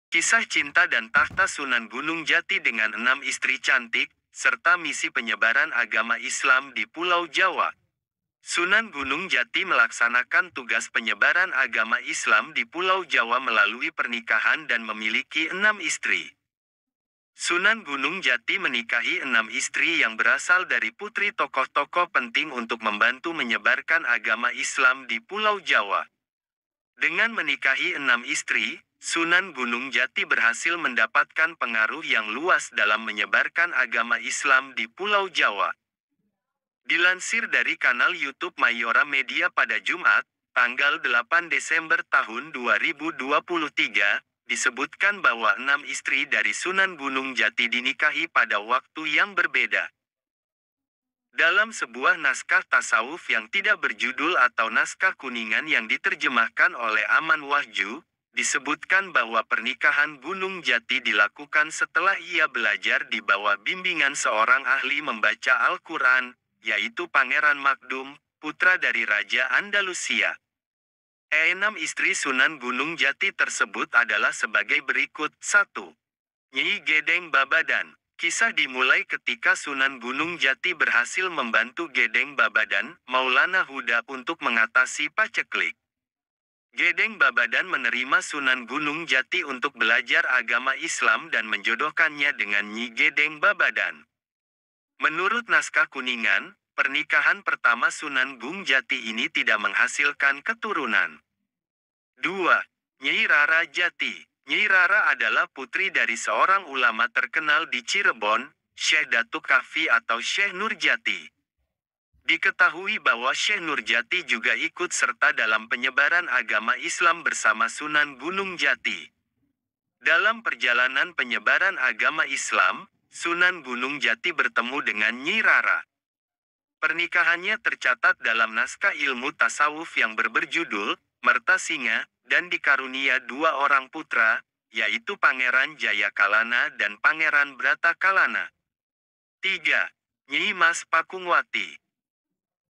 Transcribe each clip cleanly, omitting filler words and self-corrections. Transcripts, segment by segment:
Kisah cinta dan tahta Sunan Gunung Jati dengan 6 istri cantik, serta misi penyebaran agama Islam di Pulau Jawa. Sunan Gunung Jati melaksanakan tugas penyebaran agama Islam di Pulau Jawa melalui pernikahan dan memiliki 6 istri. Sunan Gunung Jati menikahi 6 istri yang berasal dari putri tokoh-tokoh penting untuk membantu menyebarkan agama Islam di Pulau Jawa. Dengan menikahi 6 istri, Sunan Gunung Jati berhasil mendapatkan pengaruh yang luas dalam menyebarkan agama Islam di Pulau Jawa. Dilansir dari kanal YouTube Mayora Media pada Jumat, tanggal 8 Desember tahun 2023, disebutkan bahwa 6 istri dari Sunan Gunung Jati dinikahi pada waktu yang berbeda. Dalam sebuah naskah tasawuf yang tidak berjudul atau naskah kuningan yang diterjemahkan oleh Aman Wahju, disebutkan bahwa pernikahan Gunung Jati dilakukan setelah ia belajar di bawah bimbingan seorang ahli membaca Al-Quran, yaitu Pangeran Makdum, putra dari Raja Andalusia. 6 istri Sunan Gunung Jati tersebut adalah sebagai berikut. 1. Nyi Gedeng Babadan. Kisah dimulai ketika Sunan Gunung Jati berhasil membantu Gedeng Babadan, Maulana Huda untuk mengatasi paceklik. Gedeng Babadan menerima Sunan Gunung Jati untuk belajar agama Islam dan menjodohkannya dengan Nyi Gedeng Babadan. Menurut naskah kuningan, pernikahan pertama Sunan Gunung Jati ini tidak menghasilkan keturunan. 2. Nyi Rara Jati. Nyi Rara adalah putri dari seorang ulama terkenal di Cirebon, Syekh Datuk Kahfi atau Syekh Nurjati. Diketahui bahwa Syekh Nurjati juga ikut serta dalam penyebaran agama Islam bersama Sunan Gunung Jati. Dalam perjalanan penyebaran agama Islam, Sunan Gunung Jati bertemu dengan Nyi Rara. Pernikahannya tercatat dalam naskah ilmu tasawuf yang berjudul Mertasinga, dan dikarunia 2 orang putra, yaitu Pangeran Jayakalana dan Pangeran Bratakalana. 3. Nyi Mas Pakungwati.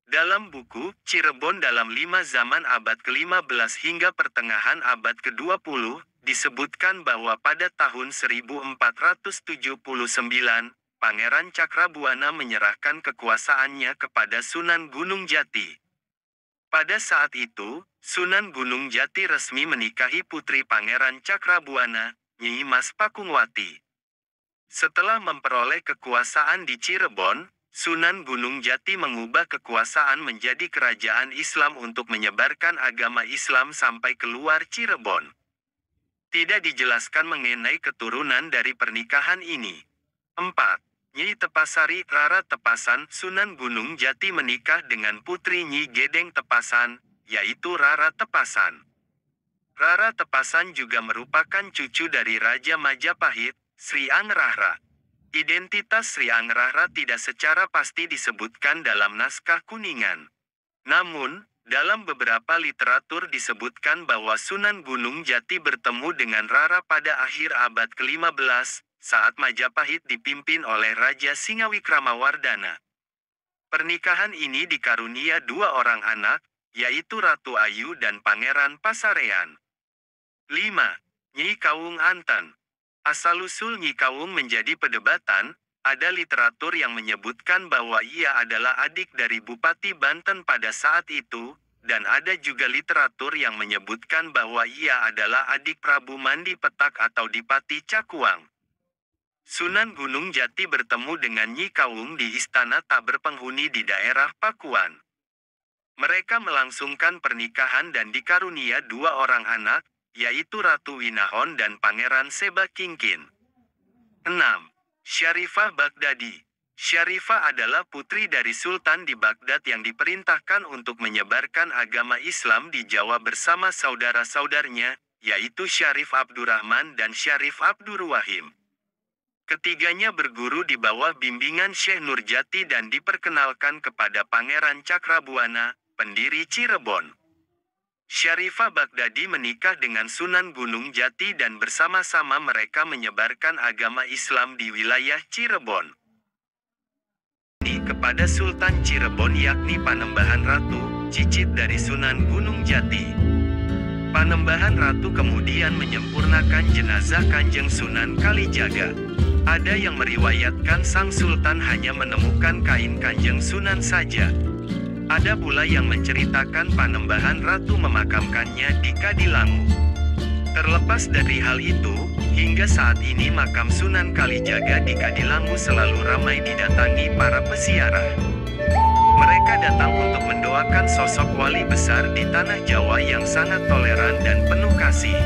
Dalam buku Cirebon dalam 5 zaman abad ke-15 hingga pertengahan abad ke-20, disebutkan bahwa pada tahun 1479, Pangeran Cakrabuana menyerahkan kekuasaannya kepada Sunan Gunung Jati. Pada saat itu, Sunan Gunung Jati resmi menikahi putri Pangeran Cakrabuana, Nyi Mas Pakungwati. Setelah memperoleh kekuasaan di Cirebon, Sunan Gunung Jati mengubah kekuasaan menjadi kerajaan Islam untuk menyebarkan agama Islam sampai keluar Cirebon. Tidak dijelaskan mengenai keturunan dari pernikahan ini. 4. Nyi Tepasari Rara Tepasan. Sunan Gunung Jati menikah dengan putri Nyi Gedeng Tepasan, yaitu Rara Tepasan. Rara Tepasan juga merupakan cucu dari Raja Majapahit, Sri Angrahra. Identitas Sri Angrahra tidak secara pasti disebutkan dalam naskah kuningan. Namun, dalam beberapa literatur disebutkan bahwa Sunan Gunung Jati bertemu dengan Rara pada akhir abad ke-15, saat Majapahit dipimpin oleh Raja Singawikramawardhana. Pernikahan ini dikarunia 2 orang anak, yaitu Ratu Ayu dan Pangeran Pasarean. 5. Nyi Kawung Anten. Asal-usul Nyi Kawung menjadi perdebatan. Ada literatur yang menyebutkan bahwa ia adalah adik dari Bupati Banten pada saat itu, dan ada juga literatur yang menyebutkan bahwa ia adalah adik Prabu Mandi Petak atau Dipati Cakuang. Sunan Gunung Jati bertemu dengan Nyi Kawung di istana tak berpenghuni di daerah Pakuan. Mereka melangsungkan pernikahan dan dikarunia 2 orang anak, yaitu Ratu Winahon dan Pangeran Seba Kingkin. 6. Syarifah Baghdadi. Syarifah adalah putri dari Sultan di Baghdad yang diperintahkan untuk menyebarkan agama Islam di Jawa bersama saudara-saudaranya, yaitu Syarif Abdurrahman dan Syarif Abdurwahim. Ketiganya berguru di bawah bimbingan Syekh Nurjati dan diperkenalkan kepada Pangeran Cakrabuana, pendiri Cirebon. Syarifah Baghdadi menikah dengan Sunan Gunung Jati dan bersama-sama mereka menyebarkan agama Islam di wilayah Cirebon. Kepada Sultan Cirebon yakni Panembahan Ratu, cicit dari Sunan Gunung Jati. Panembahan Ratu kemudian menyempurnakan jenazah Kanjeng Sunan Kalijaga. Ada yang meriwayatkan Sang Sultan hanya menemukan kain Kanjeng Sunan saja. Ada pula yang menceritakan Panembahan Ratu memakamkannya di Kadilangu. Terlepas dari hal itu, hingga saat ini makam Sunan Kalijaga di Kadilangu selalu ramai didatangi para peziarah. Mereka datang untuk mendoakan sosok wali besar di tanah Jawa yang sangat toleran dan penuh kasih.